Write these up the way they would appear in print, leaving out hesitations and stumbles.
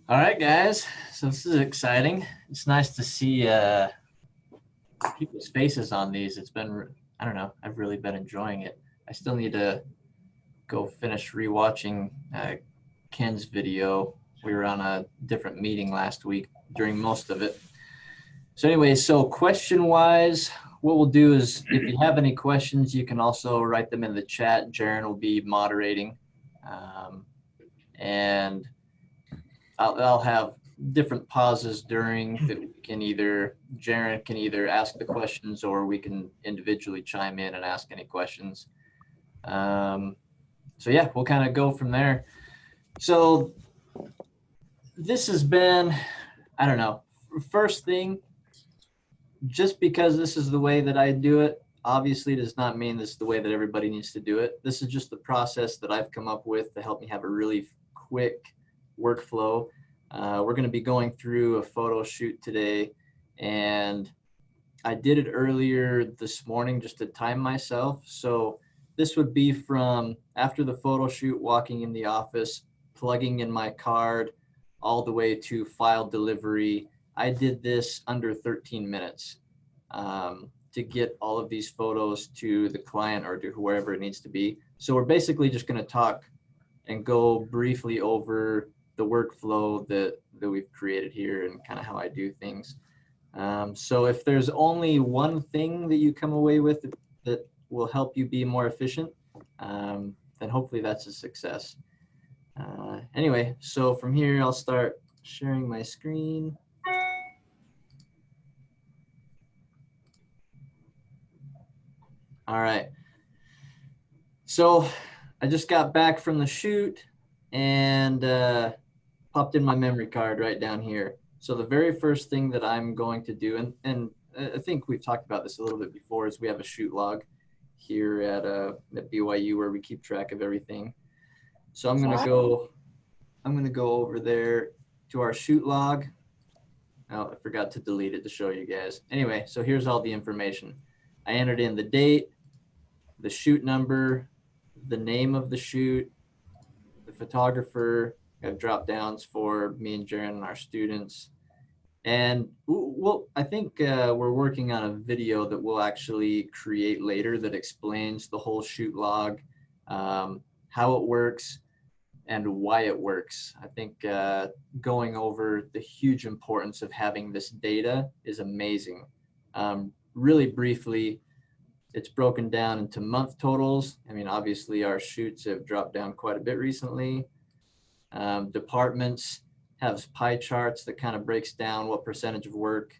All right, guys. So this is exciting. It's nice to see people's faces on these. It's been, I don't know, I've really been enjoying it. I still need to go finish rewatching Ken's video. We were on a different meeting last week during most of it. So anyway, so question-wise, what we'll do is if you have any questions, you can also write them in the chat. Jaren will be moderating. And I'll have different pauses during that we can either, Jaren can either ask the questions or we can individually chime in and ask any questions. So yeah, we'll kind of go from there. So this has been, I don't know, first thing, just because this is the way that I do it, obviously does not mean this is the way that everybody needs to do it. This is just the process that I've come up with to help me have a really quick workflow. We're going to be going through a photo shoot today, and I did it earlier this morning just to time myself. So this would be from after the photo shoot, walking in the office, plugging in my card, all the way to file delivery. I did this under 13 minutes to get all of these photos to the client or to whoever it needs to be. So we're basically just going to talk and go briefly over the workflow that we've created here and kind of how I do things. So if there's only one thing that you come away with that will help you be more efficient, then hopefully that's a success. Anyway, so from here, I'll start sharing my screen. All right. So I just got back from the shoot and popped in my memory card right down here. So the very first thing that I'm going to do, and I think we've talked about this a little bit before, is we have a shoot log here at BYU where we keep track of everything. So I'm gonna go over there to our shoot log. Oh, I forgot to delete it to show you guys. Anyway, so here's all the information. I entered in the date, the shoot number, the name of the shoot, the photographer. I have drop downs for me and Jaren and our students. And well, I think we're working on a video that we'll actually create later that explains the whole shoot log, how it works, and why it works. I think going over the huge importance of having this data is amazing. Really briefly, it's broken down into month totals. I mean, obviously our shoots have dropped down quite a bit recently. Departments have pie charts that kind of breaks down what percentage of work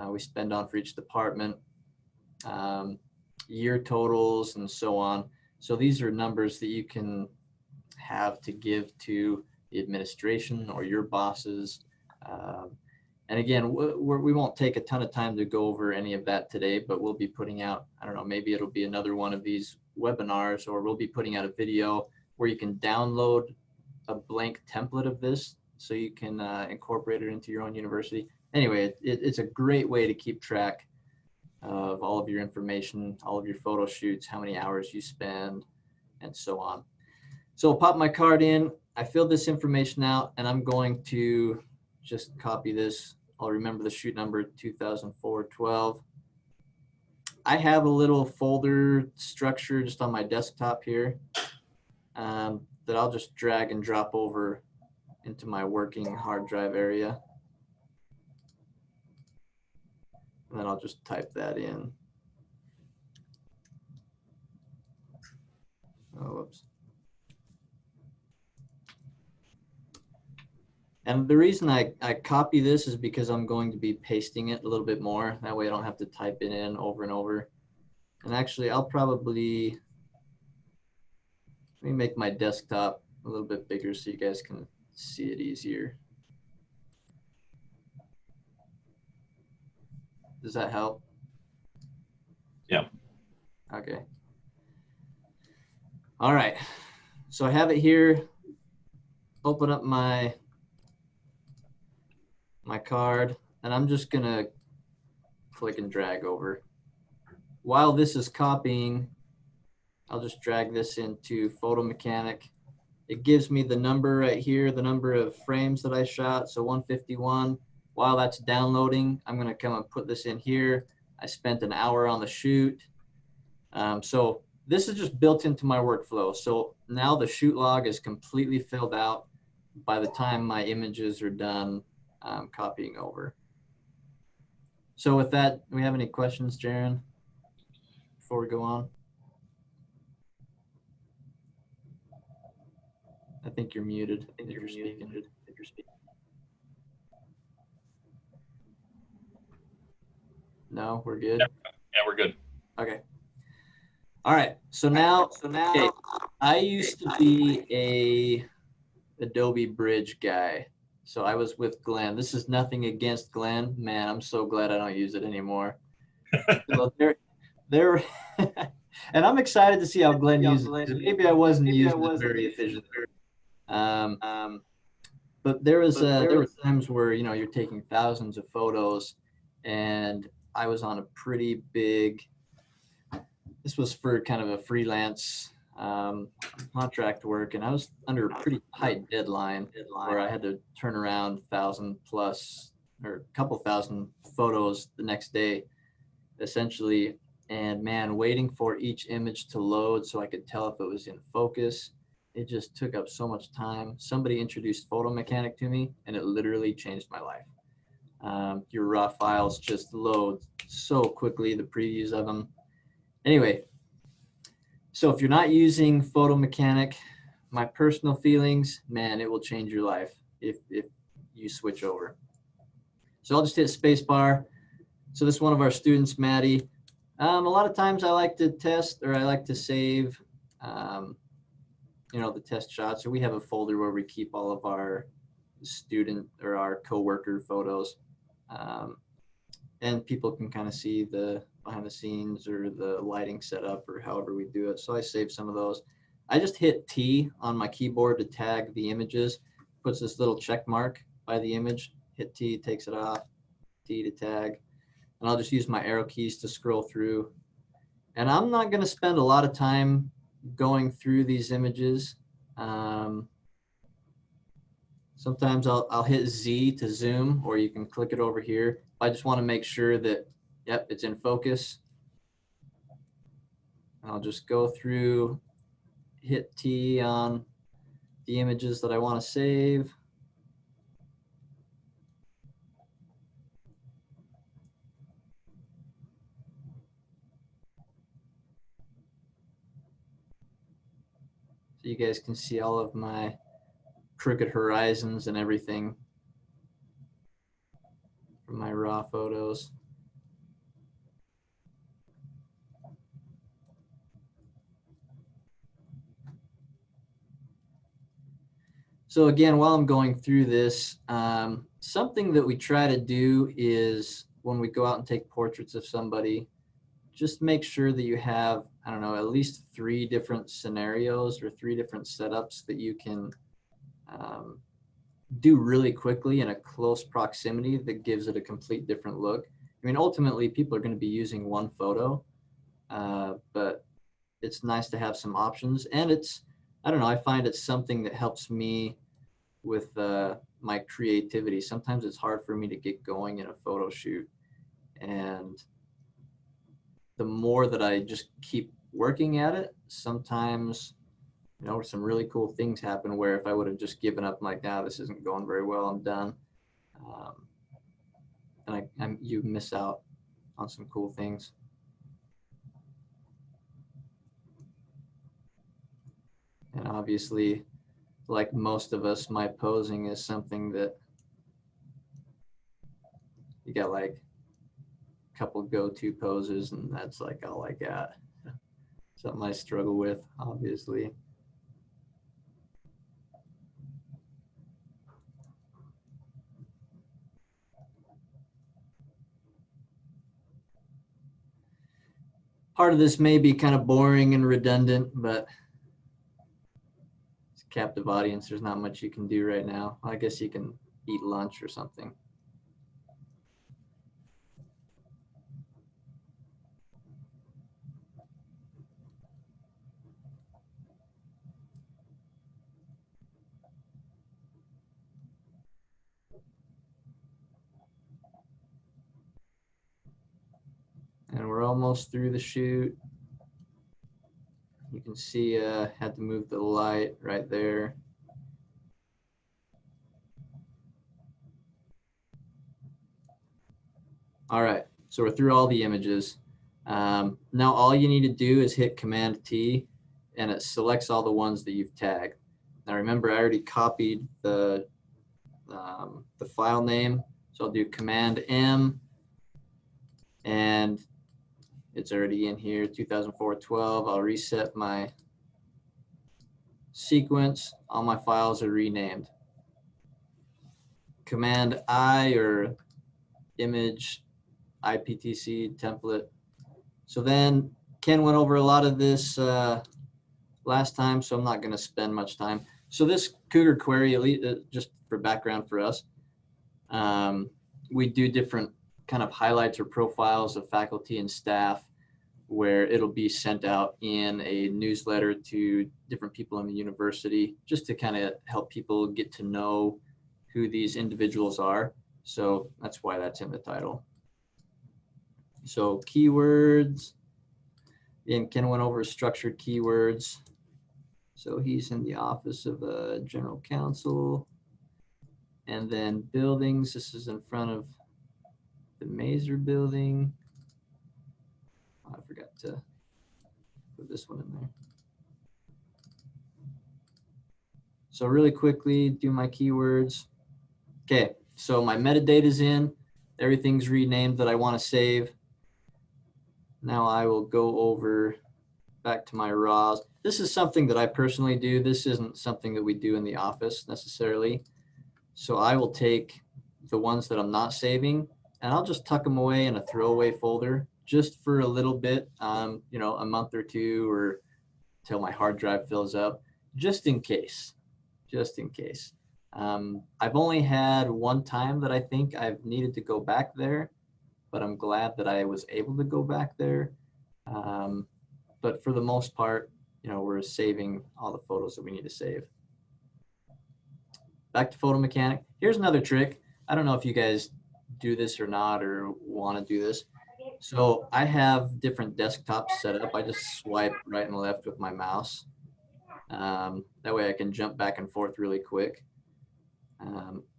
we spend on for each department, year totals, and so on. So these are numbers that you can have to give to the administration or your bosses. And again, we won't take a ton of time to go over any of that today, but we'll be putting out, I don't know, maybe it'll be another one of these webinars, or we'll be putting out a video where you can download a blank template of this so you can incorporate it into your own university. Anyway, it's a great way to keep track of all of your information, all of your photo shoots, how many hours you spend, and so on. So I'll pop my card in, I filled this information out, and I'm going to just copy this. I'll remember the shoot number 2004-12. I have a little folder structure just on my desktop here that I'll just drag and drop over into my working hard drive area. And then I'll just type that in. Oh, whoops. And the reason I copy this is because I'm going to be pasting it a little bit more. That way I don't have to type it in over and over. And actually, I'll probably, let me make my desktop a little bit bigger so you guys can see it easier. Does that help? Yeah. Okay. All right. So I have it here. Open up my card, and I'm just gonna click and drag over. While this is copying, I'll just drag this into Photo Mechanic, it gives me the number right here, the number of frames that I shot. So 151. While that's downloading, I'm going to come and put this in here. I spent an hour on the shoot. So this is just built into my workflow. So now the shoot log is completely filled out by the time my images are done copying over. So with that, do we have any questions, Jaron, before we go on? I think you're muted. I think you're speaking. No, we're good. Yeah, we're good. Okay. All right. So now, okay, I used to be a Adobe Bridge guy. So I was with Glenn. This is nothing against Glenn. Man, I'm so glad I don't use it anymore. So they're and I'm excited to see how Glenn uses it. Maybe I wasn't using it very efficiently. But there were times where, you know, you're taking thousands of photos, and I was on a pretty big, this was for kind of a freelance contract work, and I was under a pretty tight deadline where I had to turn around 1,000 plus or a couple thousand photos the next day, essentially. And man, waiting for each image to load so I could tell if it was in focus, it just took up so much time. Somebody introduced Photo Mechanic to me, and it literally changed my life. Your raw files just load so quickly, the previews of them. Anyway, so if you're not using Photo Mechanic, my personal feelings, man, it will change your life if you switch over. So I'll just hit spacebar. So this is one of our students, Maddie. A lot of times I like to test, or I like to save, you know, the test shots. So we have a folder where we keep all of our student or our coworker photos. And people can kind of see the behind the scenes or the lighting setup or however we do it. So I save some of those. I just hit T on my keyboard to tag the images, puts this little check mark by the image, hit T, takes it off, T to tag. And I'll just use my arrow keys to scroll through. And I'm not going to spend a lot of time going through these images. Sometimes I'll hit Z to zoom, or you can click it over here. I just want to make sure that, yep, it's in focus. I'll just go through, hit T on the images that I want to save. So you guys can see all of my crooked horizons and everything from my raw photos. So again, while I'm going through this, something that we try to do is when we go out and take portraits of somebody, just make sure that you have, I don't know, at least 3 different scenarios or 3 different setups that you can do really quickly in a close proximity that gives it a complete different look. I mean, ultimately, people are going to be using one photo, but it's nice to have some options. And it's, I don't know, I find it's something that helps me with my creativity. Sometimes it's hard for me to get going in a photo shoot. And the more that I just keep working at it, sometimes, you know, some really cool things happen where if I would have just given up, like, now this isn't going very well, I'm done. And you miss out on some cool things. And obviously, like most of us, my posing is something that you got like a couple go-to poses, and that's like all I got. Something I struggle with, obviously. Part of this may be kind of boring and redundant, but it's a captive audience. There's not much you can do right now. I guess you can eat lunch or something. And we're almost through the shoot. You can see I had to move the light right there. All right, so we're through all the images. Now all you need to do is hit Command T and it selects all the ones that you've tagged. Now remember, I already copied the file name. So I'll do Command M and it's already in here, 2004-12. I'll reset my sequence. All my files are renamed. Command I or image IPTC template. So then Ken went over a lot of this last time, so I'm not going to spend much time. So this Cougar query, at least, just for background for us, we do different kind of highlights or profiles of faculty and staff where it'll be sent out in a newsletter to different people in the university just to kind of help people get to know who these individuals are. So that's why that's in the title. So keywords, and Ken went over structured keywords. So he's in the office of a general counsel. And then buildings, this is in front of the Mazer building. Oh, I forgot to put this one in there. So really quickly, do my keywords. Okay, so my metadata is in. Everything's renamed that I want to save. Now I will go over back to my RAWs. This is something that I personally do. This isn't something that we do in the office necessarily. So I will take the ones that I'm not saving and I'll just tuck them away in a throwaway folder just for a little bit, you know, a month or two or till my hard drive fills up, just in case, just in case. I've only had one time that I think I've needed to go back there, but I'm glad that I was able to go back there. But for the most part, you know, we're saving all the photos that we need to save. Back to Photo Mechanic. Here's another trick. I don't know if you guys do this or not or want to do this. So I have different desktops set up. I just swipe right and left with my mouse. That way I can jump back and forth really quick.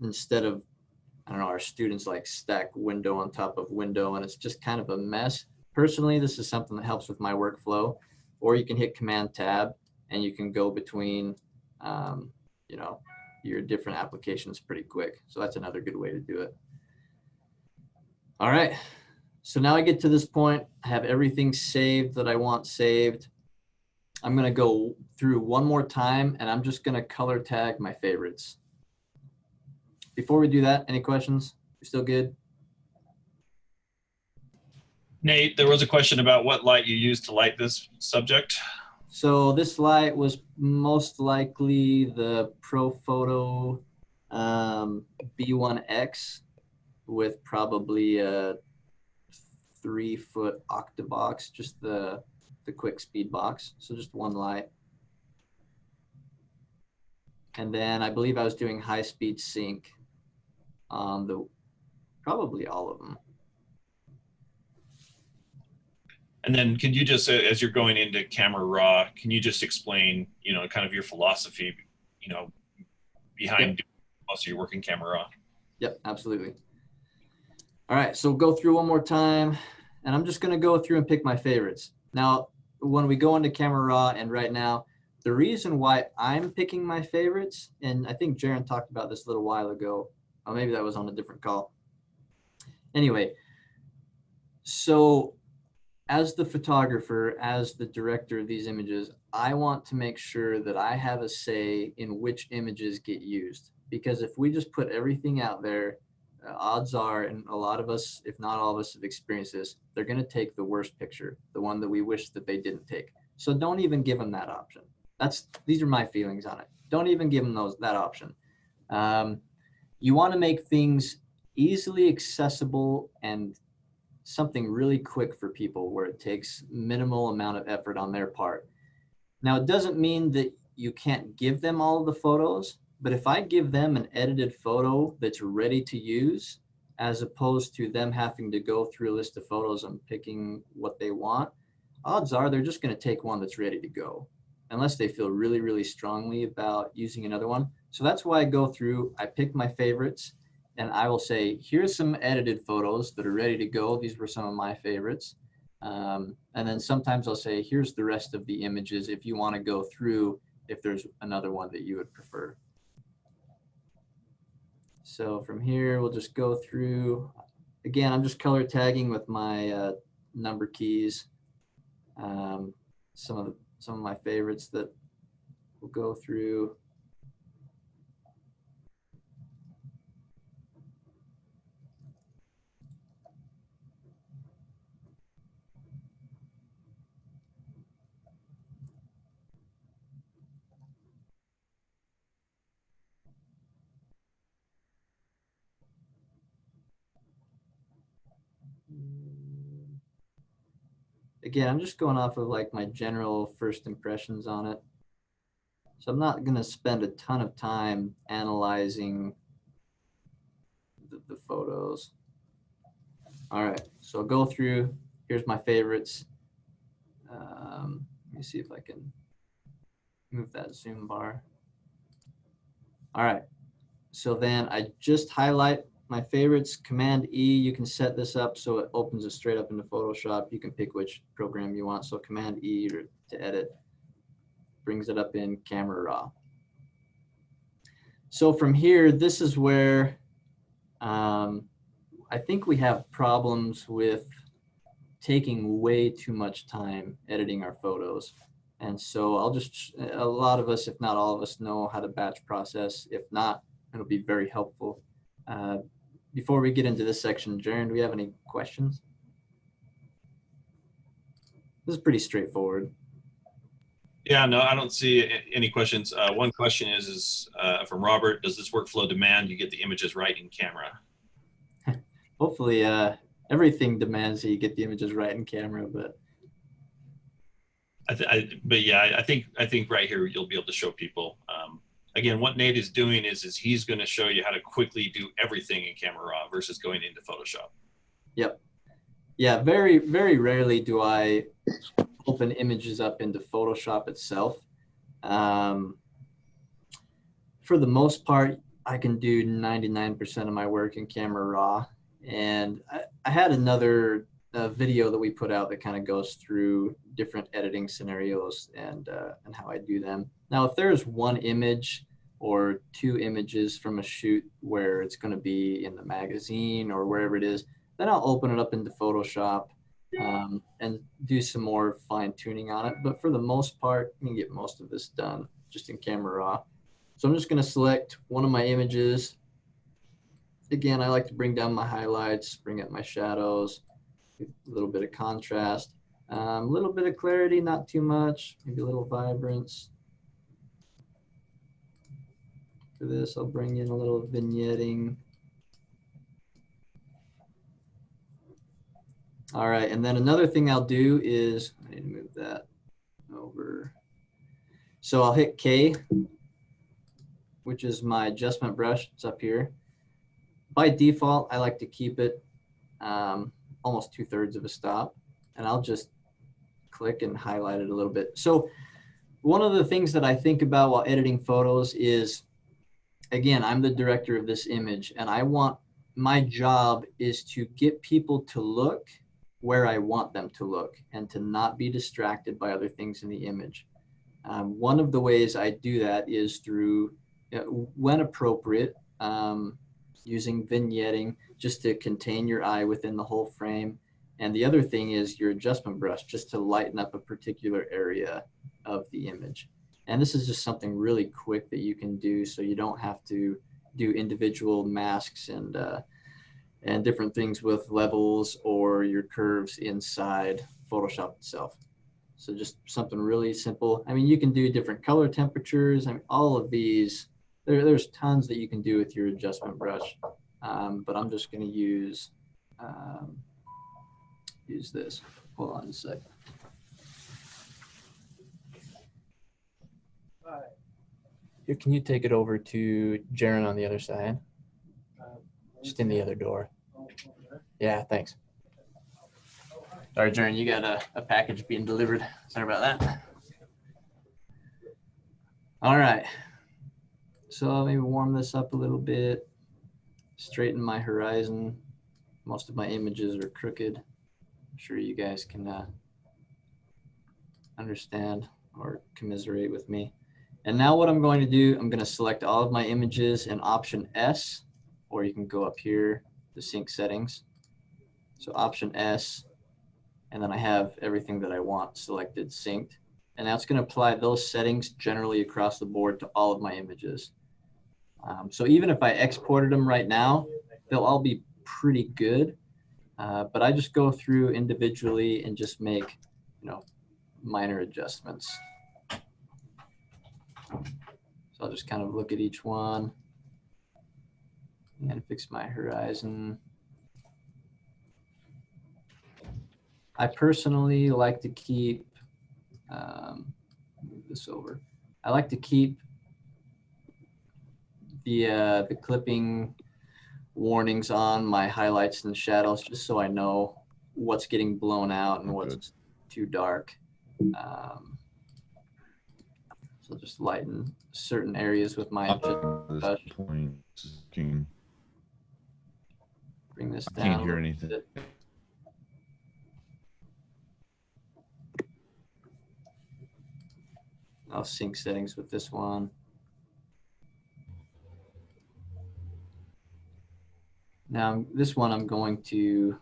Instead of, I don't know, our students like stack window on top of window and it's just kind of a mess. Personally, this is something that helps with my workflow. Or you can hit Command Tab and you can go between, you know, your different applications pretty quick. So that's another good way to do it. All right. So now I get to this point, I have everything saved that I want saved. I'm going to go through one more time and I'm just going to color tag my favorites. Before we do that, any questions? You still good? Nate, there was a question about what light you used to light this subject. So this light was most likely the ProPhoto B1X with probably a 3-foot octabox, just the quick speed box. So just one light. And then I believe I was doing high speed sync on probably all of them. And then can you just, as you're going into Camera RAW, can you just explain, you know, kind of your philosophy, you know, behind doing most of your work in Camera RAW? Yep, absolutely. All right, so we'll go through one more time, and I'm just going to go through and pick my favorites. Now, when we go into Camera RAW, and right now, the reason why I'm picking my favorites, and I think Jaron talked about this a little while ago, or maybe that was on a different call. Anyway, so as the photographer, as the director of these images, I want to make sure that I have a say in which images get used. Because if we just put everything out there, odds are, and a lot of us, if not all of us have experienced this, they're going to take the worst picture, the one that we wish that they didn't take. So don't even give them that option. These are my feelings on it. Don't even give them that option. You want to make things easily accessible and something really quick for people where it takes minimal amount of effort on their part. Now, it doesn't mean that you can't give them all of the photos, But if I give them an edited photo that's ready to use, as opposed to them having to go through a list of photos and picking what they want, odds are they're just going to take one that's ready to go, unless they feel really, really strongly about using another one. So that's why I go through, I pick my favorites, and I will say, here's some edited photos that are ready to go. These were some of my favorites. And then sometimes I'll say, here's the rest of the images if you want to go through, if there's another one that you would prefer. So from here, we'll just go through. Again, I'm just color tagging with my number keys. Some of my favorites that we'll go through. Again, I'm just going off of like my general first impressions on it. So I'm not going to spend a ton of time analyzing the photos. All right, so I'll go through. Here's my favorites. Let me see if I can move that zoom bar. All right, so then I just highlight my favorites. Command E, you can set this up so it opens it straight up into Photoshop. You can pick which program you want. So Command E to edit brings it up in Camera RAW. So from here, this is where I think we have problems with taking way too much time editing our photos. And so a lot of us, if not all of us, know how to batch process. If not, it'll be very helpful. Before we get into this section, Jaron, do we have any questions? This is pretty straightforward. Yeah, no, I don't see any questions. One question is from Robert, does this workflow demand you get the images right in camera? Hopefully, everything demands that you get the images right in camera, but I think right here you'll be able to show people. Again, what Nate is doing is he's going to show you how to quickly do everything in Camera Raw versus going into Photoshop. Yep. Yeah, very, very rarely do I open images up into Photoshop itself. For the most part, I can do 99% of my work in Camera Raw. And I had another video that we put out that kind of goes through different editing scenarios and how I do them. Now, if there's one image or two images from a shoot where it's going to be in the magazine or wherever it is, then I'll open it up into Photoshop and do some more fine tuning on it. But for the most part, you can get most of this done just in Camera Raw. So I'm just going to select one of my images. Again, I like to bring down my highlights, bring up my shadows, a little bit of contrast, a little bit of clarity, not too much, maybe a little vibrance. For this, I'll bring in a little vignetting. All right, and then another thing I'll do is, I need to move that over. So I'll hit K, which is my adjustment brush. It's up here. By default, I like to keep it almost 2/3 of a stop, and I'll just click and highlight it a little bit. So one of the things that I think about while editing photos is, again, I'm the director of this image, and my job is to get people to look where I want them to look and to not be distracted by other things in the image. One of the ways I do that is through, when appropriate, using vignetting just to contain your eye within the whole frame. And the other thing is your adjustment brush, just to lighten up a particular area of the image. And this is just something really quick that you can do, so you don't have to do individual masks and different things with levels or your curves inside Photoshop itself. So just something really simple. I mean, you can do different color temperatures. I mean, all of these, there's tons that you can do with your adjustment brush. But I'm just going to use this. Hold on a second. All right. can you take it over to Jaron on the other side? Just in the other door. Yeah, thanks. Sorry, Jaron, you got a package being delivered. Sorry about that. All right. So maybe warm this up a little bit. Straighten my horizon. Most of my images are crooked. I'm sure you guys can understand or commiserate with me. And now what I'm going to do, I'm going to select all of my images in option S, or you can go up here to sync settings. So option S, and then I have everything that I want selected, synced. And now it's going to apply those settings generally across the board to all of my images. So even if I exported them right now, they'll all be pretty good. But I just go through individually and just make, minor adjustments. So I'll just kind of look at each one and fix my horizon. I personally like to keep, move this over. I like to keep the clipping warnings on my highlights and shadows, just so I know what's getting blown out and what's too dark. So just lighten certain areas with my brush. Bring this down. I can't hear anything. I'll sync settings with this one. Now this one I'm going to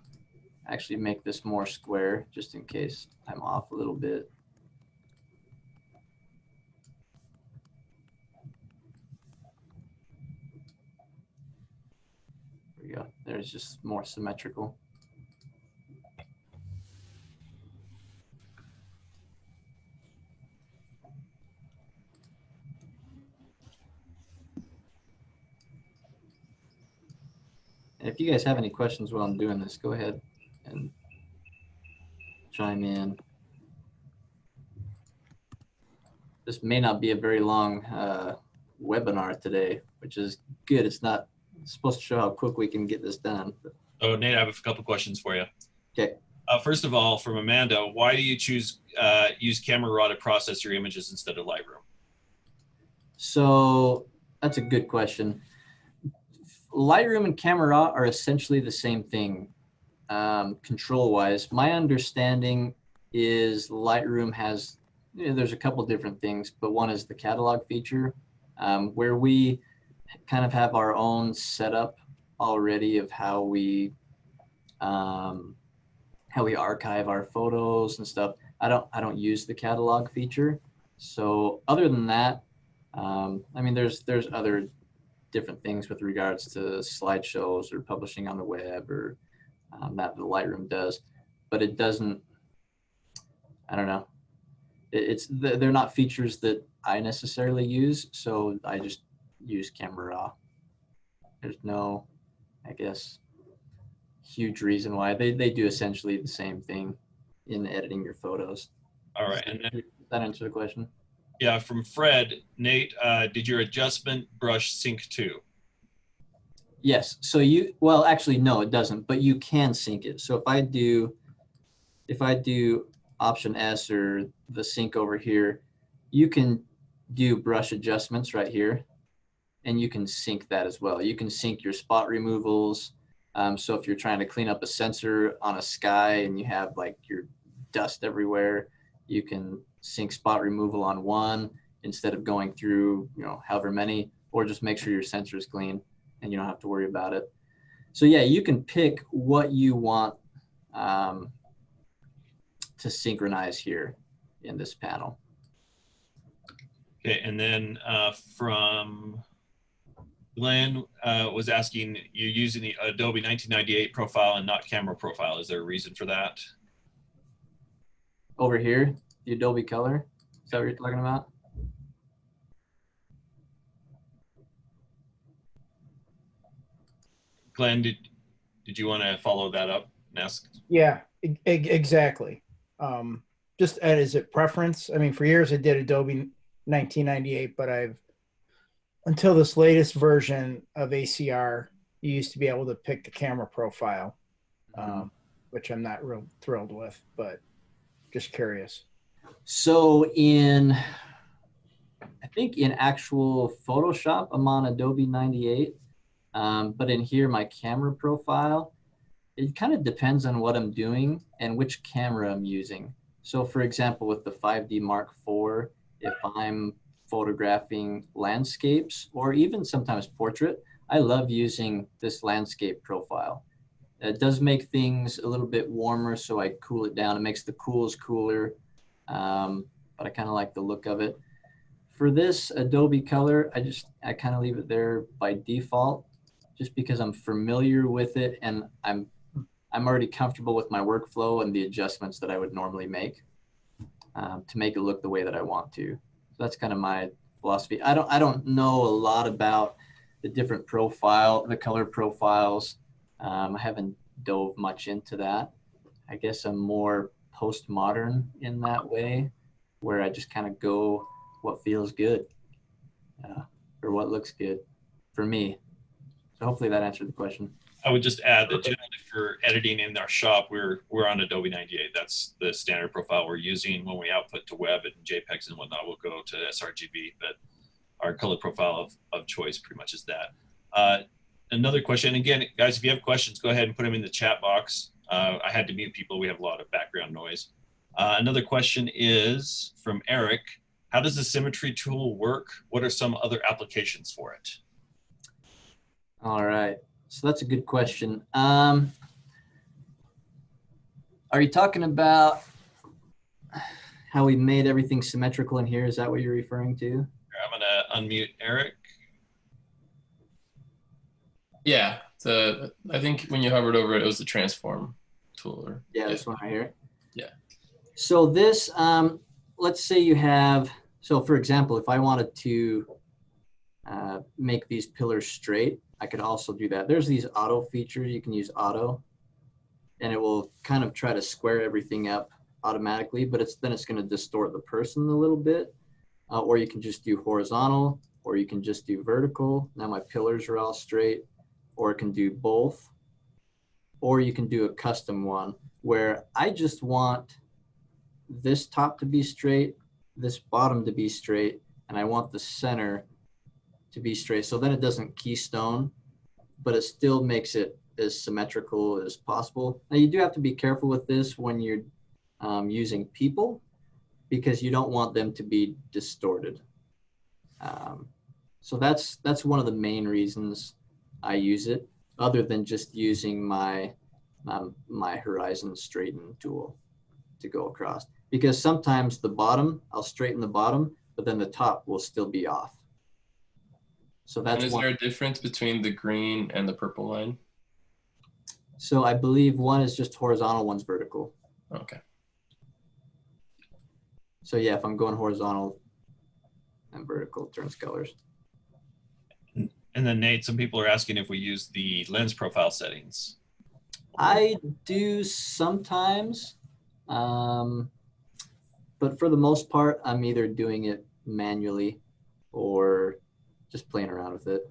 actually make this more square just in case I'm off a little bit. There we go. There's just more symmetrical. And if you guys have any questions while I'm doing this, go ahead and chime in. This may not be a very long webinar today, which is good. It's not supposed to show how quick we can get this done. Oh, Nate, I have a couple questions for you. Okay. First of all, from Amanda, why do you choose use Camera RAW to process your images instead of Lightroom? So that's a good question. Lightroom and Camera RAW are essentially the same thing, control-wise. My understanding is Lightroom has, there's a couple different things, but one is the catalog feature, where we kind of have our own setup already of how we archive our photos and stuff. I don't use the catalog feature. So other than that, I mean, there's other different things with regards to slideshows or publishing on the web or that the Lightroom does, but it doesn't, I don't know. They're not features that I necessarily use, so I just use Camera RAW. There's no, I guess, huge reason why. They do essentially the same thing in editing your photos. All right, and then, Does that answer the question? Yeah, from Fred, Nate, did your adjustment brush sync too? Yes. So well, actually, no, it doesn't, but you can sync it. So if I do option S or the sync over here, you can do brush adjustments right here, and you can sync that as well. You can sync your spot removals. So if you're trying to clean up a sensor on a sky and you have like your dust everywhere, you can sync spot removal on one instead of going through, however many, or just make sure your sensor is clean and you don't have to worry about it. So yeah, you can pick what you want to synchronize here in this panel. Okay, and then from Glenn was asking, you're using the Adobe 1998 profile and not camera profile. Is there a reason for that? Over here, the Adobe Color, is that what you're talking about? Glenn, did you want to follow that up and ask? Yeah, exactly. Just as a preference. I mean, for years I did Adobe 1998, but I've until this latest version of ACR, you used to be able to pick the camera profile, which I'm not real thrilled with, but just curious. So I think in actual Photoshop, I'm on Adobe 98. But in here, my camera profile, it kind of depends on what I'm doing and which camera I'm using. So for example, with the 5D Mark IV, if I'm photographing landscapes or even sometimes portrait, I love using this landscape profile. It does make things a little bit warmer, so I cool it down. It makes the cools cooler, but I kind of like the look of it. For this Adobe color, I kind of leave it there by default, just because I'm familiar with it and I'm already comfortable with my workflow and the adjustments that I would normally make to make it look the way that I want to. So that's kind of my philosophy. I don't know a lot about the different the color profiles. I haven't dove much into that. I guess I'm more postmodern in that way, where I just kind of go what feels good or what looks good for me. So hopefully that answered the question. I would just add that generally for editing in our shop, we're on Adobe 98. That's the standard profile we're using. When we output to web and JPEGs and whatnot, we'll go to sRGB, but our color profile of choice pretty much is that. Another question, again, guys, if you have questions, go ahead and put them in the chat box. I had to mute people. We have a lot of background noise. Another question is from Eric. How does the symmetry tool work? What are some other applications for it? All right. So that's a good question. Are you talking about how we made everything symmetrical in here? Is that what you're referring to? I'm going to unmute Eric. Yeah. I think when you hovered over it, it was the transform tool. Yeah, this one right here. Yeah. So this, let's say you have, so for example, if I wanted to make these pillars straight, I could also do that. There's these auto features. You can use auto and it will kind of try to square everything up automatically, but then it's going to distort the person a little bit. Or you can just do horizontal, or you can just do vertical. Now my pillars are all straight, or it can do both. Or you can do a custom one where I just want this top to be straight, this bottom to be straight, and I want the center to be straight. So then it doesn't keystone, but it still makes it as symmetrical as possible. Now you do have to be careful with this when you're using people, because you don't want them to be distorted. So that's one of the main reasons I use it, other than just using my horizon straighten tool to go across. Because sometimes the bottom, I'll straighten the bottom, but then the top will still be off. So that's and is there a difference between the green and the purple line? So I believe one is just horizontal, one's vertical. Okay. So yeah, if I'm going horizontal and vertical, it turns colors. And then Nate, some people are asking if we use the lens profile settings. I do sometimes, but for the most part, I'm either doing it manually or just playing around with it.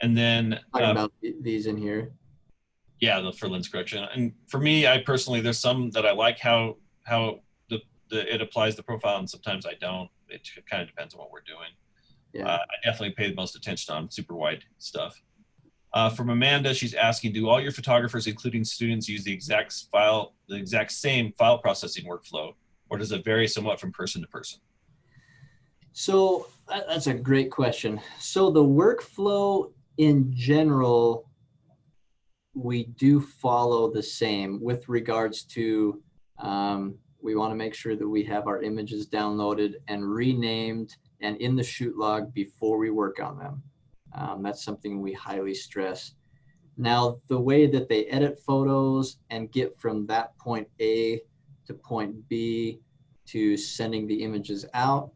And then talking about these in here. Yeah, for lens correction. And for me, I personally, there's some that I like how it applies the profile, and sometimes I don't. It kind of depends on what we're doing. Yeah. I definitely pay the most attention on super wide stuff. From Amanda, she's asking, do all your photographers, including students, use the exact same file processing workflow, or does it vary somewhat from person to person? So that's a great question. So the workflow in general, we do follow the same with regards to, we want to make sure that we have our images downloaded and renamed and in the shoot log before we work on them. That's something we highly stress. Now, the way that they edit photos and get from that point A to point B to sending the images out,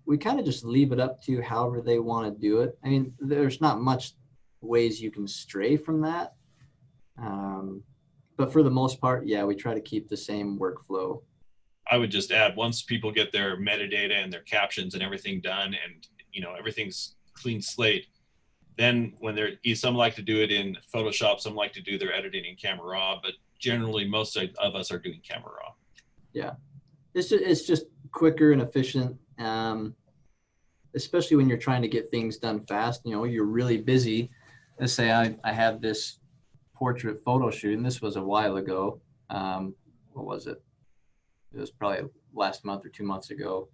we kind of just leave it up to however they want to do it. I mean, there's not much ways you can stray from that. But for the most part, yeah, we try to keep the same workflow I would just add, once people get their metadata and their captions and everything done, and everything's clean slate, then when some like to do it in Photoshop, some like to do their editing in Camera Raw, but generally most of us are doing Camera Raw. Yeah, it's just quicker and efficient, especially when you're trying to get things done fast. You're really busy. Let's say I have this portrait photo shoot, and this was a while ago. What was it? It was probably last month or 2 months ago.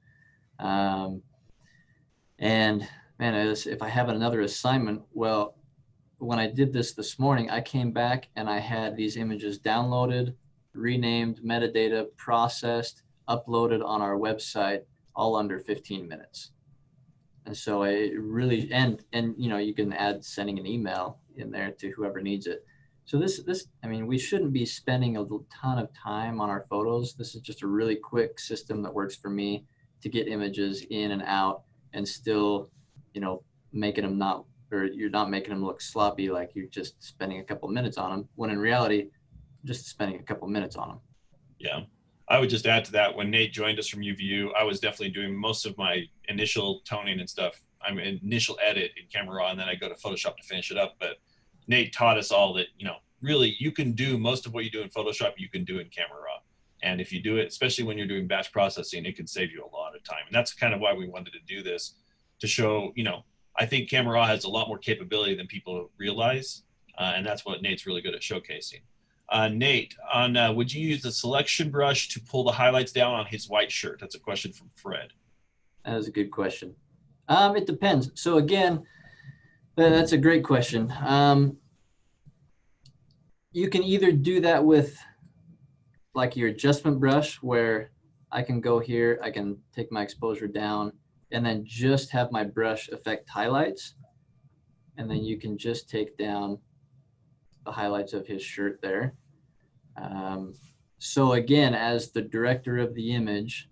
And man, if I have another assignment, well, when I did this morning, I came back and I had these images downloaded, renamed, metadata processed, uploaded on our website, all under 15 minutes. And so I really, and you can add sending an email in there to whoever needs it. So I mean, we shouldn't be spending a ton of time on our photos. This is just a really quick system that works for me to get images in and out, and still, making them you're not making them look sloppy, like you're just spending a couple minutes on them, when in reality, just spending a couple minutes on them. Yeah. I would just add to that, when Nate joined us from UVU, I was definitely doing most of my initial toning and stuff. I'm initial edit in Camera Raw, and then I go to Photoshop to finish it up. But Nate taught us all that, really you can do most of what you do in Photoshop, you can do in Camera Raw. And if you do it, especially when you're doing batch processing, it can save you a lot of time. And that's kind of why we wanted to do this, to show, I think Camera Raw has a lot more capability than people realize. And that's what Nate's really good at showcasing. Nate, would you use the selection brush to pull the highlights down on his white shirt? That's a question from Fred. That is a good question. It depends. So again, that's a great question. You can either do that with like your adjustment brush, where I can go here, I can take my exposure down, and then just have my brush affect highlights. And then you can just take down the highlights of his shirt there. So again, as the director of the image,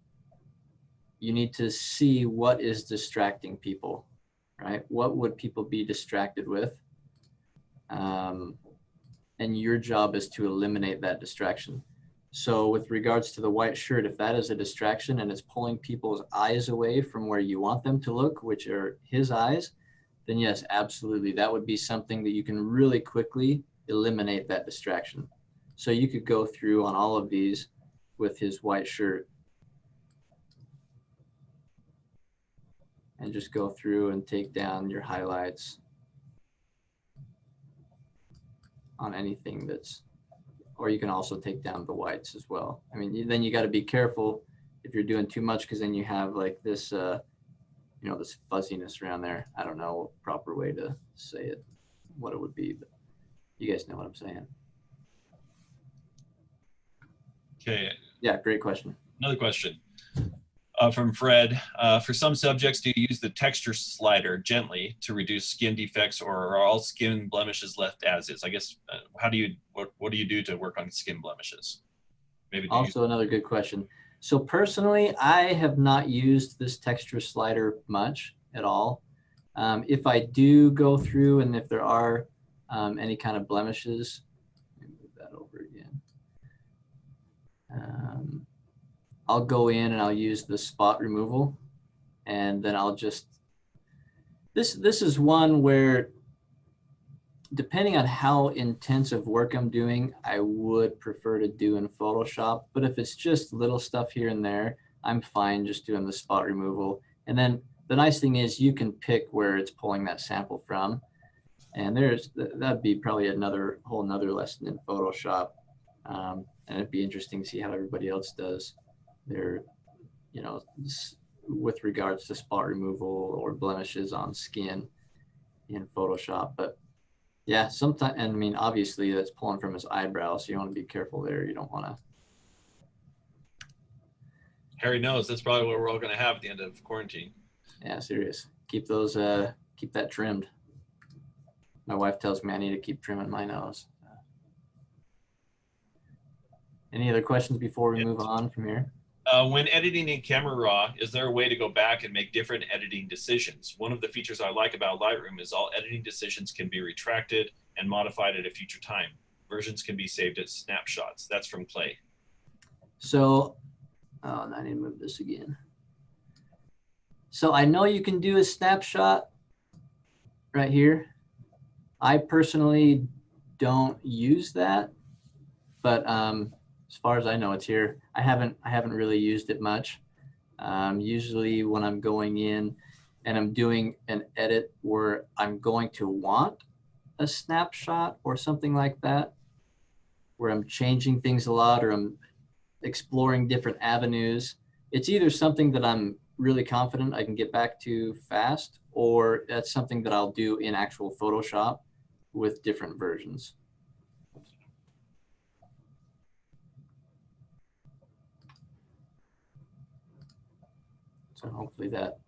you need to see what is distracting people, right? What would people be distracted with? And your job is to eliminate that distraction. So with regards to the white shirt, if that is a distraction and it's pulling people's eyes away from where you want them to look, which are his eyes, then yes, absolutely. That would be something that you can really quickly eliminate that distraction. So you could go through on all of these with his white shirt and just go through and take down your highlights on anything or you can also take down the whites as well. I mean, then you got to be careful if you're doing too much, because then you have like this, this fuzziness around there. I don't know a proper way to say it, what it would be, but you guys know what I'm saying. Okay. Yeah, great question. Another question from Fred. For some subjects, do you use the texture slider gently to reduce skin defects, or are all skin blemishes left as is? I guess, what do you do to work on skin blemishes? Maybe also another good question. So personally, I have not used this texture slider much at all. If I do go through, and if there are any kind of blemishes, let me move that over again. I'll go in and I'll use the spot removal, and then I'll just, this is one where, depending on how intensive work I'm doing, I would prefer to do in Photoshop. But if it's just little stuff here and there, I'm fine just doing the spot removal. And then the nice thing is you can pick where it's pulling that sample from. And that'd be probably whole nother lesson in Photoshop. And it'd be interesting to see how everybody else does their, with regards to spot removal or blemishes on skin in Photoshop. But yeah, sometimes, and I mean, obviously that's pulling from his eyebrows, so you want to be careful there. You don't want to. Harry knows that's probably what we're all going to have at the end of quarantine. Yeah, serious. Keep those, keep that trimmed. My wife tells me I need to keep trimming my nose. Any other questions before we move on from here? When editing in Camera Raw, is there a way to go back and make different editing decisions? One of the features I like about Lightroom is all editing decisions can be retracted and modified at a future time. Versions can be saved as snapshots. That's from Clay. So Oh, and I need to move this again. So I know you can do a snapshot right here. I personally don't use that, but as far as I know, it's here. I haven't really used it much. Usually when I'm going in and I'm doing an edit where I'm going to want a snapshot or something like that, where I'm changing things a lot or I'm exploring different avenues, it's either something that I'm really confident I can get back to fast, or that's something that I'll do in actual Photoshop with different versions. So hopefully that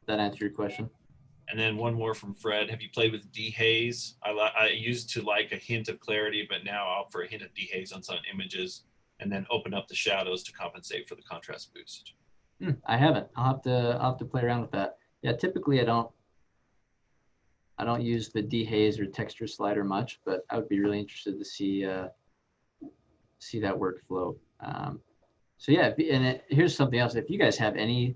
answered your question. And then one more from Fred. Have you played with dehaze? I used to like a hint of clarity, but now I'll opt for a hint of dehaze on some images and then open up the shadows to compensate for the contrast boost. I haven't. I'll have to play around with that. Yeah, typically I don't use the dehaze or texture slider much, but I would be really interested to see that workflow. So yeah, here's something else. If you guys have any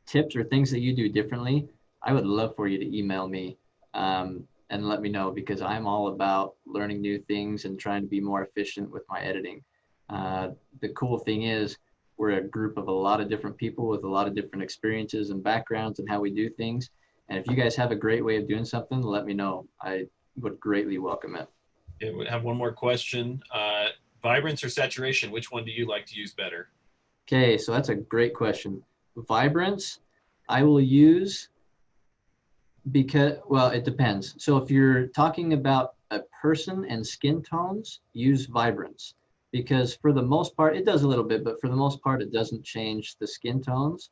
tips or things that you do differently, I would love for you to email me and let me know, because I'm all about learning new things and trying to be more efficient with my editing. The cool thing is we're a group of a lot of different people with a lot of different experiences and backgrounds and how we do things. And if you guys have a great way of doing something, let me know. I would greatly welcome it. Okay, we have one more question. Vibrance or saturation, which one do you like to use better? Okay, so that's a great question. Vibrance, I will use because, well, it depends. So if you're talking about a person and skin tones, use Vibrance, because for the most part, it does a little bit, but for the most part, it doesn't change the skin tones.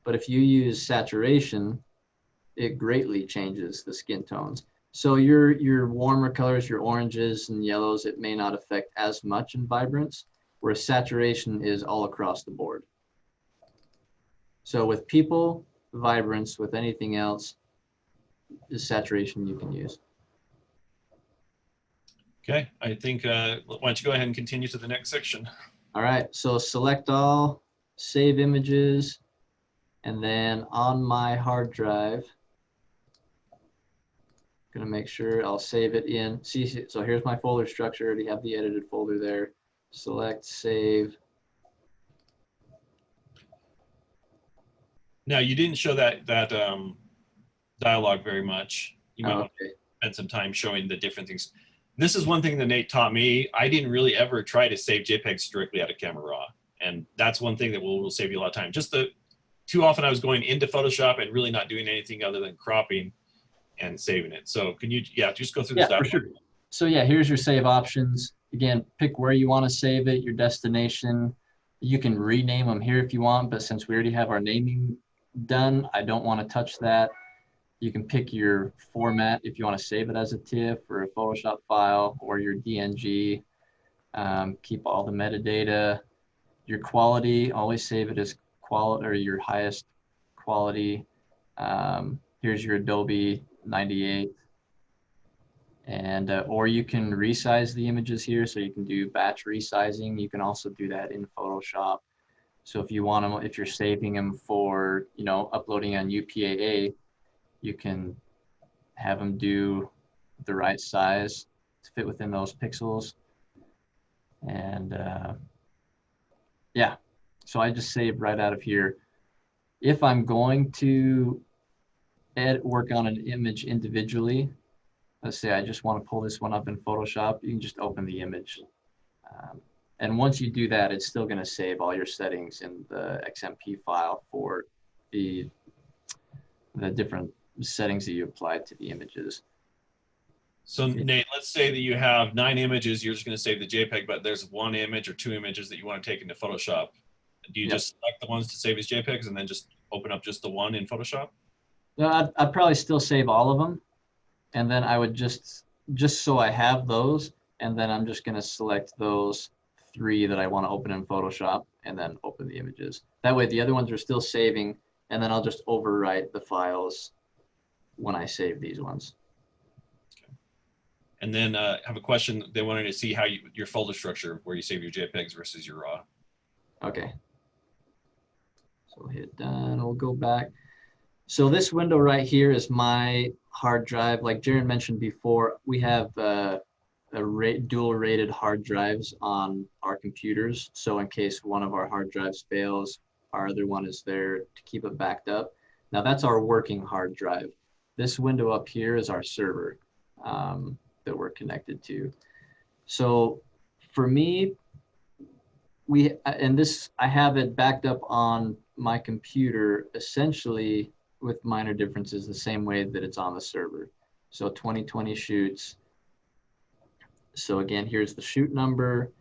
But if you use saturation, it greatly changes the skin tones. So your warmer colors, your oranges and yellows, it may not affect as much in Vibrance, whereas saturation is all across the board. So with people, Vibrance. With anything else, is saturation you can use. Okay, I think, why don't you go ahead and continue to the next section? All right, so select all, save images, and then on my hard drive, gonna make sure I'll save it in. See, so here's my folder structure. I already have the edited folder there. Select, save. Now, you didn't show that dialogue very much. You might want to spend some time showing the different things. This is one thing that Nate taught me. I didn't really ever try to save JPEGs directly out of Camera RAW. And that's one thing that will save you a lot of time. Too often I was going into Photoshop and really not doing anything other than cropping and saving it. So can you, just go through this. Yeah, for sure. So yeah, here's your save options. Again, pick where you want to save it, your destination. You can rename them here if you want, but since we already have our naming done, I don't want to touch that. You can pick your format if you want to save it as a TIFF or a Photoshop file or your DNG. Keep all the metadata. Your quality, always save it as quality or your highest quality. Here's your Adobe 98. And or you can resize the images here, so you can do batch resizing. You can also do that in Photoshop. So if you want them, if you're saving them for, uploading on UPAA, you can have them do the right size to fit within those pixels. And yeah, so I just save right out of here. If I'm going to work on an image individually, let's say I just want to pull this one up in Photoshop, you can just open the image. And once you do that, it's still going to save all your settings in the XMP file for the different settings that you applied to the images. So Nate, let's say that you have 9 images, you're just going to save the JPEG, but there's 1 image or 2 images that you want to take into Photoshop. Do you just select the ones to save as JPEGs and then just open up just the one in Photoshop? No, I'd probably still save all of them. And then I would just so I have those, and then I'm just going to select those 3 that I want to open in Photoshop and then open the images. That way the other ones are still saving, and then I'll just overwrite the files when I save these ones. Okay. And then I have a question. They wanted to see how your folder structure, where you save your JPEGs versus your RAW. Okay. So we'll hit done. We'll go back. So this window right here is my hard drive. Like Jaron mentioned before, we have dual rated hard drives on our computers. So in case one of our hard drives fails, our other one is there to keep it backed up. Now that's our working hard drive. This window up here is our server that we're connected to. So for me, I have it backed up on my computer essentially with minor differences the same way that it's on the server. So 2020 shoots. So again, here's the shoot number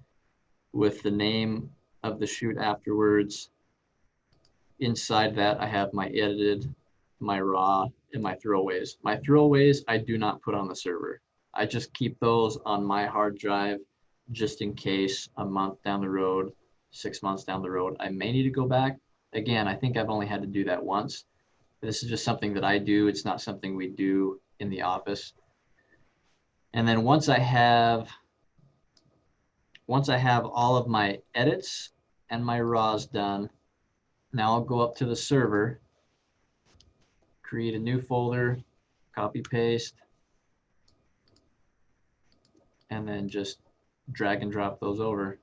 with the name of the shoot afterwards. Inside that, I have my edited, my raw, and my throwaways. My throwaways, I do not put on the server. I just keep those on my hard drive just in case a month down the road, 6 months down the road, I may need to go back. Again, I think I've only had to do that once. This is just something that I do. It's not something we do in the office. And then once I have all of my edits and my raws done, now I'll go up to the server, create a new folder, copy paste, and then just drag and drop those over.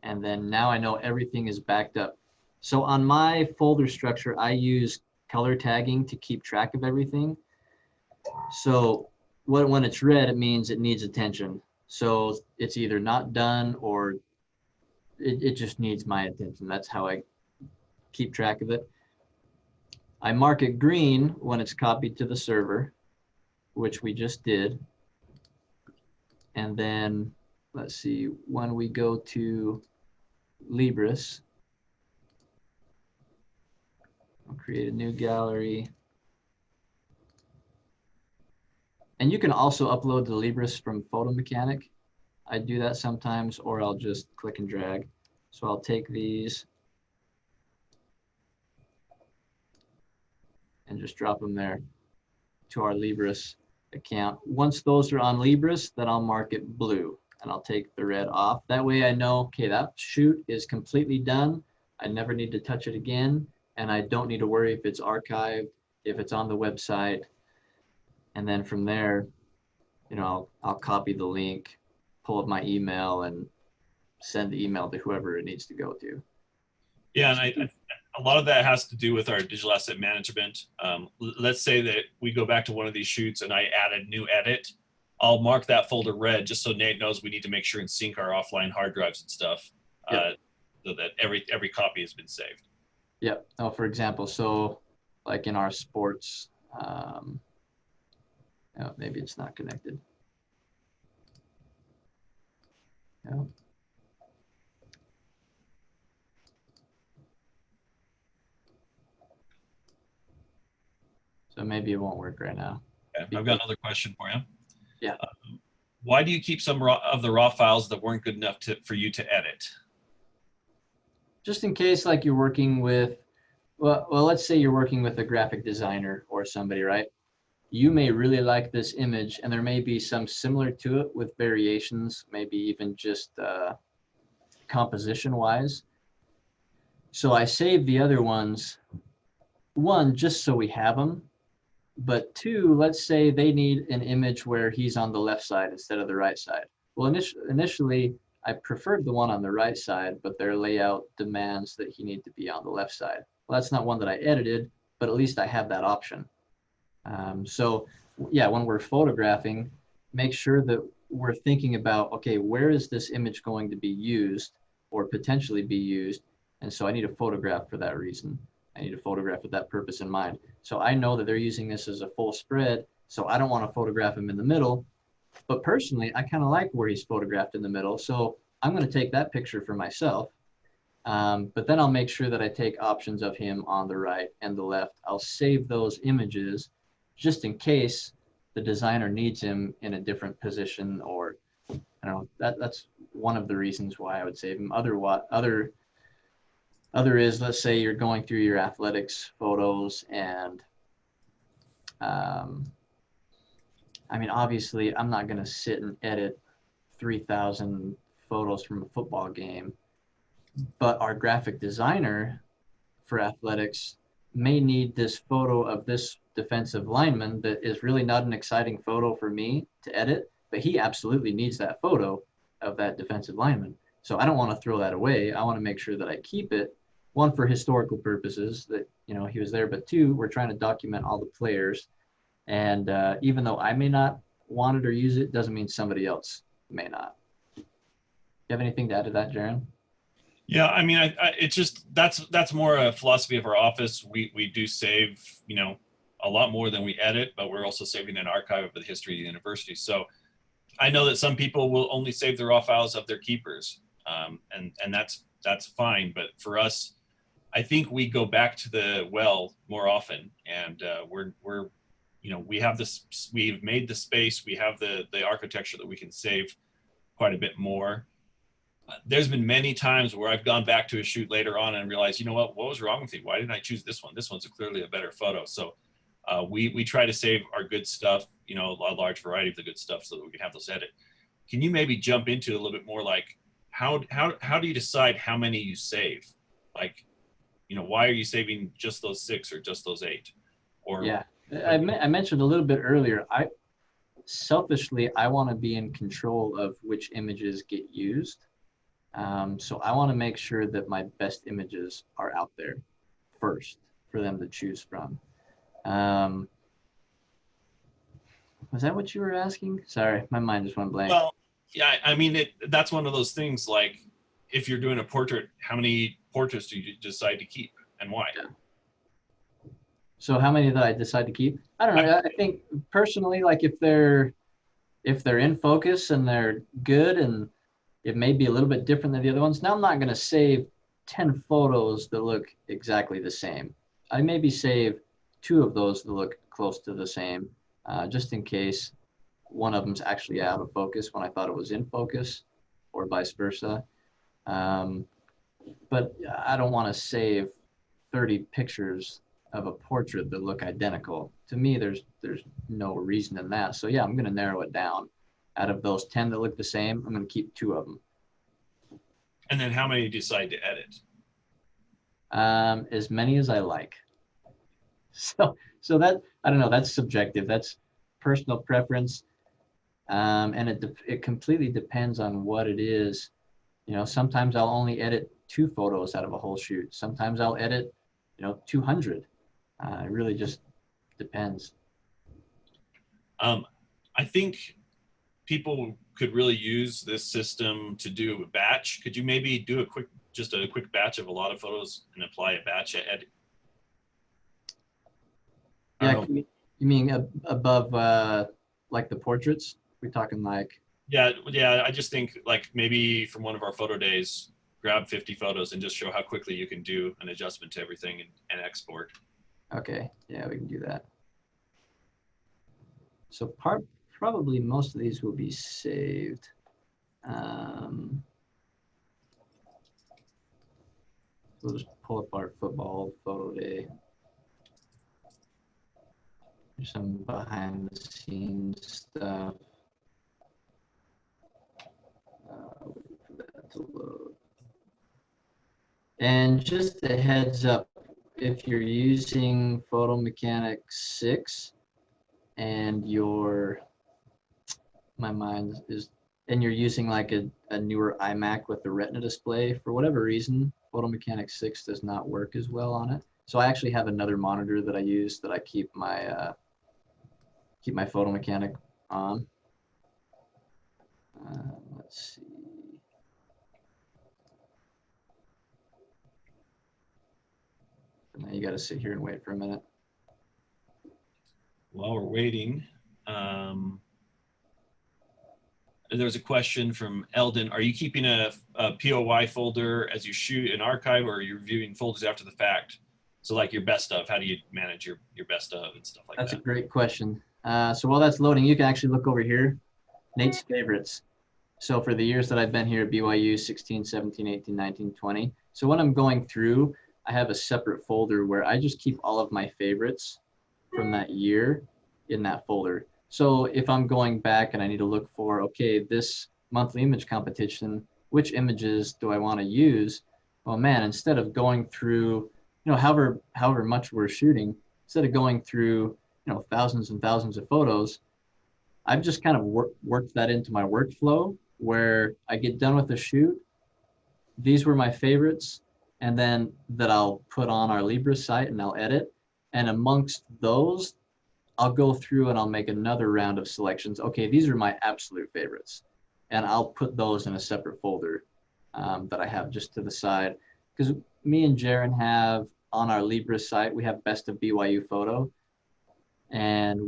And then now I know everything is backed up. So on my folder structure, I use color tagging to keep track of everything. So when it's red, it means it needs attention. So it's either not done or it just needs my attention. That's how I keep track of it. I mark it green when it's copied to the server, which we just did. And then let's see, when we go to Libris, I'll create a new gallery. And you can also upload the Libris from Photo Mechanic. I do that sometimes, or I'll just click and drag. So I'll take these and just drop them there to our Libris account. Once those are on Libris, then I'll mark it blue and I'll take the red off. That way I know, okay, that shoot is completely done. I never need to touch it again. And I don't need to worry if it's archived, if it's on the website. And then from there, you know, I'll copy the link, pull up my email and send the email to whoever it needs to go to. Yeah, and a lot of that has to do with our digital asset management. Let's say that we go back to one of these shoots and I add a new edit. I'll mark that folder red just so Nate knows we need to make sure and sync our offline hard drives and stuff, so that every copy has been saved. Yep. Oh, for example, so like in our sports, oh, maybe it's not connected. No. So maybe it won't work right now. Okay. I've got another question for you. Yeah. Why do you keep some of the raw files that weren't good enough for you to edit? Just in case, like you're working with, well, let's say you're working with a graphic designer or somebody, right? You may really like this image and there may be some similar to it with variations, maybe even just composition wise. So I save the other ones, one, just so we have them, but two, let's say they need an image where he's on the left side instead of the right side. Well, initially I preferred the one on the right side, but their layout demands that he need to be on the left side. Well, that's not one that I edited, but at least I have that option. So yeah, when we're photographing, make sure that we're thinking about, okay, where is this image going to be used or potentially be used? And so I need a photograph for that reason. I need a photograph with that purpose in mind. So I know that they're using this as a full spread, so I don't want to photograph him in the middle. But personally, I kind of like where he's photographed in the middle, so I'm going to take that picture for myself. But then I'll make sure that I take options of him on the right and the left. I'll save those images just in case the designer needs him in a different position, or I don't know, that's one of the reasons why I would save him. Other is, let's say you're going through your athletics photos and I mean, obviously I'm not going to sit and edit 3,000 photos from a football game. but our graphic designer for athletics may need this photo of this defensive lineman that is really not an exciting photo for me to edit, but he absolutely needs that photo of that defensive lineman. So I don't want to throw that away. I want to make sure that I keep it, one, for historical purposes, that, you know, he was there, but two, we're trying to document all the players. And even though I may not want it or use it, doesn't mean somebody else may not. You have anything to add to that, Jaron? Yeah, I mean, it's just that's more a philosophy of our office. We do save, you know, a lot more than we edit, but we're also saving an archive of the history of the university. So I know that some people will only save the raw files of their keepers, and that's fine. But for us, I think we go back to the well more often, and we're you know, we have this, we've made the space, we have the architecture that we can save quite a bit more. There's been many times where I've gone back to a shoot later on and realized, you know what was wrong with you? Why didn't I choose this one? This one's clearly a better photo. So we try to save our good stuff, you know, a large variety of the good stuff so that we can have those edit. Can you maybe jump into a little bit more, like how do you decide how many you save? Like, you know, why are you saving just those 6 or just those 8? Or yeah, I mentioned a little bit earlier, selfishly, I want to be in control of which images get used. So I want to make sure that my best images are out there first for them to choose from. Was that what you were asking? Sorry, my mind just went blank. Well, yeah, I mean, that's one of those things, like if you're doing a portrait, how many portraits do you decide to keep and why? Yeah. So how many did I decide to keep? I don't know. I think personally, like if they're in focus and they're good and it may be a little bit different than the other ones. Now I'm not going to save 10 photos that look exactly the same. I maybe save 2 of those that look close to the same, just in case one of them's actually out of focus when I thought it was in focus, or vice versa. But I don't want to save 30 pictures of a portrait that look identical. To me, there's no reason in that. So yeah, I'm going to narrow it down. Out of those 10 that look the same, I'm going to keep 2 of them. And then how many do you decide to edit? As many as I like. So that, I don't know, that's subjective. That's personal preference. And it completely depends on what it is. You know, sometimes I'll only edit 2 photos out of a whole shoot. Sometimes I'll edit, 200. It really just depends. I think people could really use this system to do a batch. Could you maybe do a quick batch of a lot of photos and apply a batch edit? Yeah, you mean above like the portraits? We're talking like. Yeah. I just think like maybe from one of our photo days, grab 50 photos and just show how quickly you can do an adjustment to everything and export. Okay, yeah, we can do that. So probably most of these will be saved. We'll just pull up our football photo day. There's some behind the scenes stuff. Wait for that to load. And just a heads up, if you're using Photo Mechanic 6 and you're using like a newer iMac with the Retina display, for whatever reason, Photo Mechanic 6 does not work as well on it. So I actually have another monitor that I use that I keep my Photo Mechanic on. Let's see. Now you got to sit here and wait for a minute. While we're waiting, there's a question from Eldon. Are you keeping a POY folder as you shoot an archive, or are you reviewing folders after the fact? So like your best of, how do you manage your best of and stuff like that? That's a great question. So while that's loading, you can actually look over here, Nate's favorites. So for the years that I've been here at BYU, 16, 17, 18, 19, 20. So when I'm going through, I have a separate folder where I just keep all of my favorites from that year in that folder. So if I'm going back and I need to look for, okay, this monthly image competition, which images do I want to use? well, man, instead of going through, however much we're shooting, instead of going through, thousands and thousands of photos, I've just kind of worked that into my workflow where I get done with the shoot. These were my favorites, and then that I'll put on our Libra site and I'll edit. And amongst those, I'll go through and I'll make another round of selections. Okay, these are my absolute favorites. And I'll put those in a separate folder that I have just to the side. Because me and Jaron have on our Libra site, we have best of BYU photo. And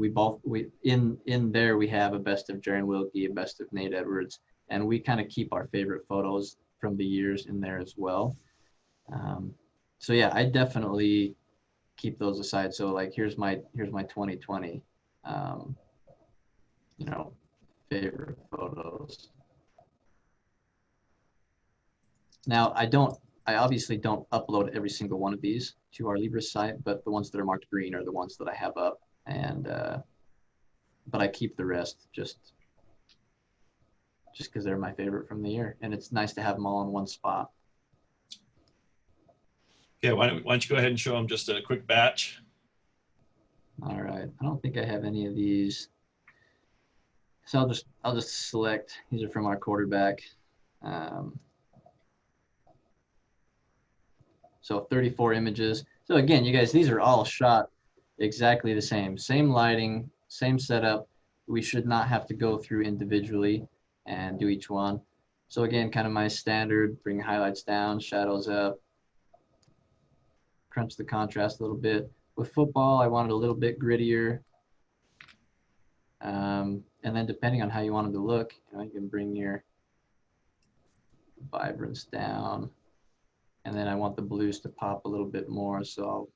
in there, we have a best of Jaron Wilkie, a best of Nate Edwards. And we kind of keep our favorite photos from the years in there as well. So yeah, I definitely keep those aside. So like, here's my 2020, favorite photos. Now I obviously don't upload every single one of these to our Libra site, but the ones that are marked green are the ones that I have up, and but I keep the rest just because they're my favorite from the year, and it's nice to have them all in one spot. Okay, why don't you go ahead and show them just a quick batch? All right, I don't think I have any of these, so I'll just select. These are from our quarterback. So 34 images. So again, you guys, these are all shot exactly the same lighting, same setup. We should not have to go through individually and do each one. So again, kind of my standard, bring highlights down, shadows up, crunch the contrast a little bit. With football, I wanted a little bit grittier. And then depending on how you want them to look, you can bring your vibrance down. And then I want the blues to pop a little bit more, so I'll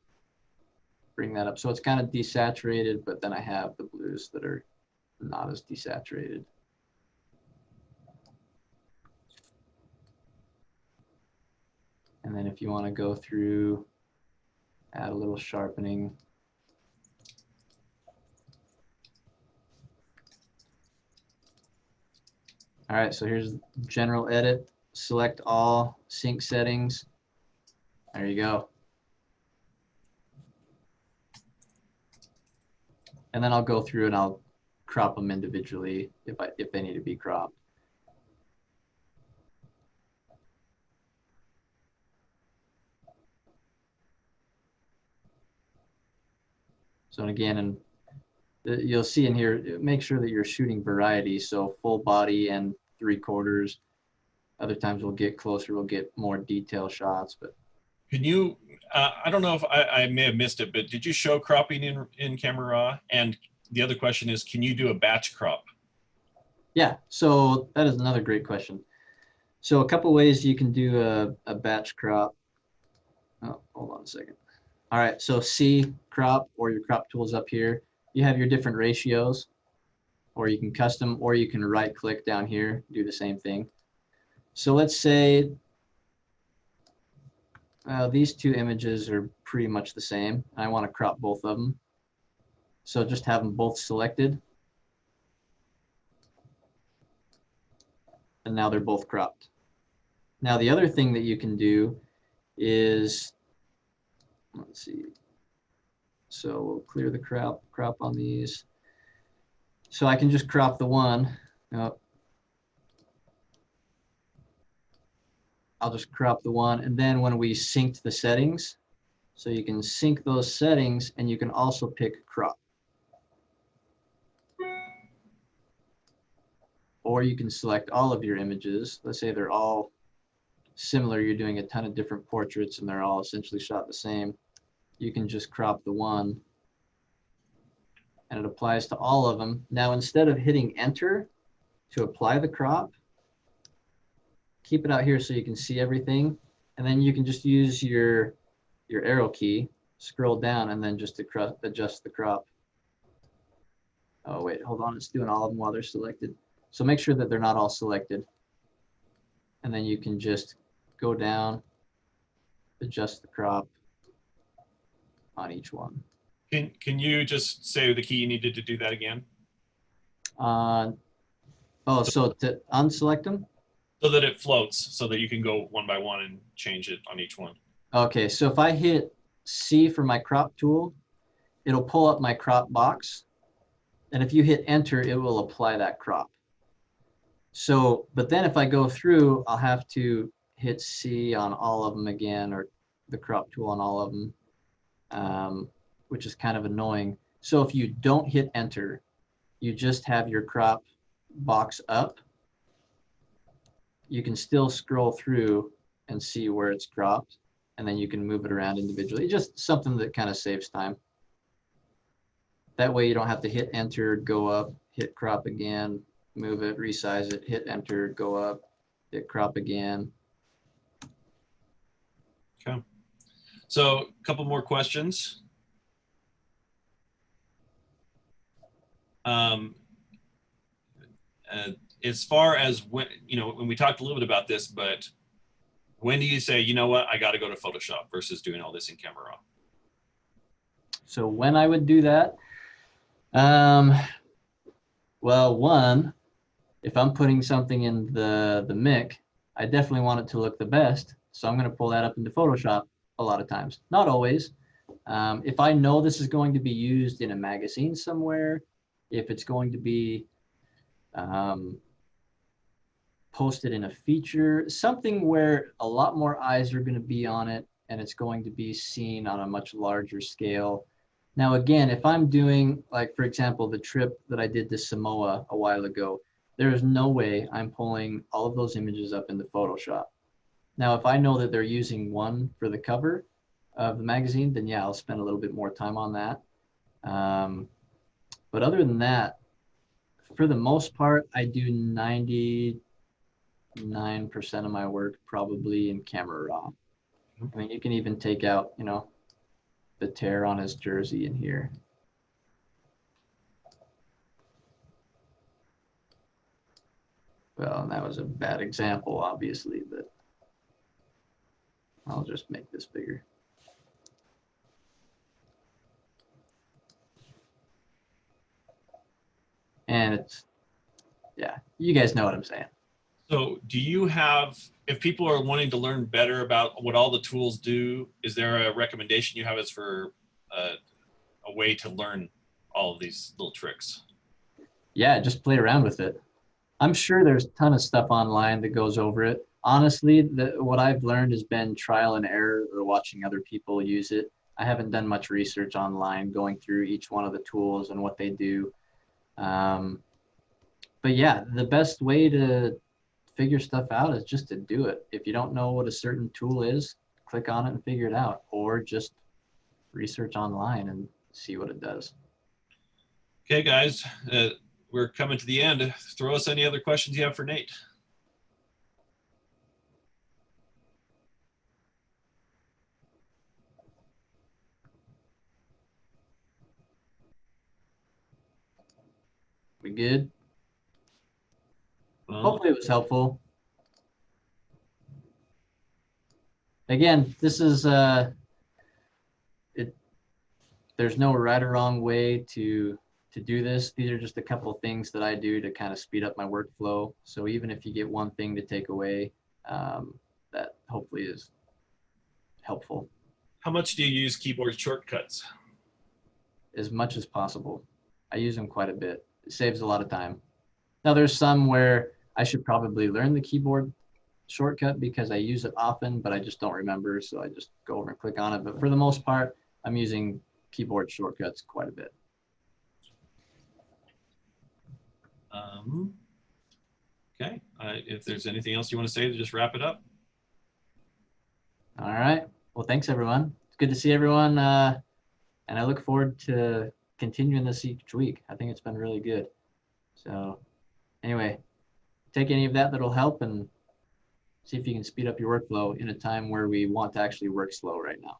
bring that up. So it's kind of desaturated, but then I have the blues that are not as desaturated. And then if you want to go through, add a little sharpening. All right, so here's general edit. Select all sync settings. There you go. And then I'll go through and I'll crop them individually if they need to be cropped. So again, and you'll see in here, make sure that you're shooting variety. So full body and 3/4. Other times we'll get closer, we'll get more detail shots, but. Can you, I don't know if I may have missed it, but did you show cropping in Camera RAW? And the other question is, can you do a batch crop? Yeah, so that is another great question. So a couple ways you can do a batch crop. Oh, hold on a second. All right, so C crop, or your crop tools up here. You have your different ratios, or you can custom, or you can right click down here, do the same thing. So let's say these two images are pretty much the same. I want to crop both of them. So just have them both selected. And now they're both cropped. Now the other thing that you can do is, let's see. So we'll clear the crop on these. So I can just crop the one. I'll just crop the one, and then when we synced the settings, so you can sync those settings and you can also pick crop. Or you can select all of your images. Let's say they're all similar, you're doing a ton of different portraits and they're all essentially shot the same. You can just crop the one and it applies to all of them. Now, instead of hitting enter to apply the crop, keep it out here so you can see everything. And then you can just use your arrow key, scroll down, and then just adjust the crop. Oh, wait, hold on. It's doing all of them while they're selected. So make sure that they're not all selected. And then you can just go down, adjust the crop on each one. Can you just say the key you needed to do that again? So to unselect them? So that it floats, so that you can go one by one and change it on each one. Okay, so if I hit C for my crop tool, it'll pull up my crop box. And if you hit enter, it will apply that crop. So, but then if I go through, I'll have to hit C on all of them again, or the crop tool on all of them, which is kind of annoying. So if you don't hit enter, you just have your crop box up, you can still scroll through and see where it's cropped, and then you can move it around individually. Just something that kind of saves time. That way you don't have to hit enter, go up, hit crop again, move it, resize it, hit enter, go up, hit crop again. Okay. So a couple more questions. As far as when, when we talked a little bit about this, but when do you say, you know what, I got to go to Photoshop versus doing all this in Camera RAW? So when I would do that, well, one, if I'm putting something in the mic, I definitely want it to look the best. So I'm going to pull that up into Photoshop a lot of times. Not always. If I know this is going to be used in a magazine somewhere, if it's going to be posted in a feature, something where a lot more eyes are going to be on it and it's going to be seen on a much larger scale. Now, again, if I'm doing, like, for example, the trip that I did to Samoa a while ago, there is no way I'm pulling all of those images up into Photoshop. Now, if I know that they're using one for the cover of the magazine, then yeah, I'll spend a little bit more time on that. But other than that, for the most part, I do 99% of my work probably in Camera RAW. I mean, you can even take out, the tear on his jersey in here. Well, that was a bad example, obviously, but I'll just make this bigger. And it's, yeah, you guys know what I'm saying. So do you have, if people are wanting to learn better about what all the tools do, is there a recommendation you have as for a way to learn all of these little tricks? Yeah, just play around with it. I'm sure there's a ton of stuff online that goes over it. Honestly, what I've learned has been trial and error or watching other people use it. I haven't done much research online going through each one of the tools and what they do. But yeah, the best way to figure stuff out is just to do it. If you don't know what a certain tool is, click on it and figure it out, or just research online and see what it does. Okay, guys, we're coming to the end. Throw us any other questions you have for Nate. We good? Well, Hopefully it was helpful. Again, this is there's no right or wrong way to do this. These are just a couple of things that I do to kind of speed up my workflow. So even if you get one thing to take away, that hopefully is helpful. how much do you use keyboard shortcuts? As much as possible. I use them quite a bit. It saves a lot of time. Now there's some where I should probably learn the keyboard shortcut because I use it often, but I just don't remember. So I just go over and click on it. But for the most part, I'm using keyboard shortcuts quite a bit. Okay, if there's anything else you want to say to just wrap it up. All right. Well, thanks everyone. It's good to see everyone. And I look forward to continuing this each week. I think it's been really good. So anyway, take any of that that'll help and see if you can speed up your workflow in a time where we want to actually work slow right now.